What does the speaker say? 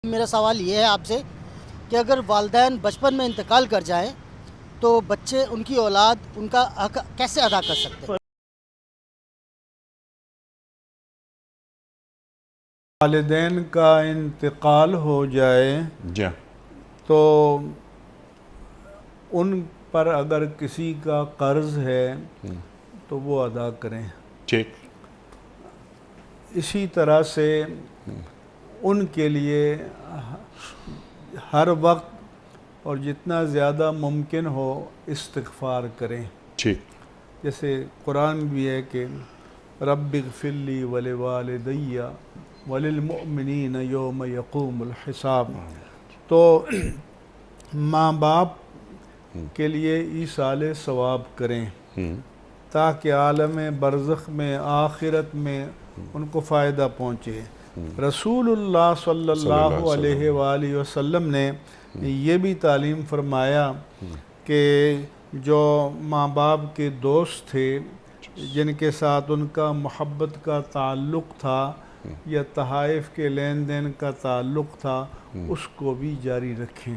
میرا سوال یہ ہے آپ سے کہ اگر والدین بچپن میں انتقال کر جائیں تو بچے ان کی اولاد ان کا حق کیسے ادا کر سکتے ہیں؟ والدین کا انتقال ہو جائے جی تو ان پر اگر کسی کا قرض ہے تو وہ ادا کریں۔ ٹھیک اسی طرح سے ان کے لیے ہر وقت اور جتنا زیادہ ممکن ہو استغفار کریں۔ ٹھیک جیسے قرآن بھی ہے کہ رب اغفر لی ولوالدی وللمؤمنین یوم یقوم الحساب، تو ماں باپ کے لیے ایصال ثواب کریں تاکہ عالم برزخ میں آخرت میں ان کو فائدہ پہنچے۔ رسول اللہ صلی اللہ علیہ وآلہ وسلم نے یہ بھی تعلیم فرمایا کہ جو ماں باپ کے دوست تھے جن کے ساتھ ان کا محبت کا تعلق تھا یا تحائف کے لین دین کا تعلق تھا، اس کو بھی جاری رکھیں۔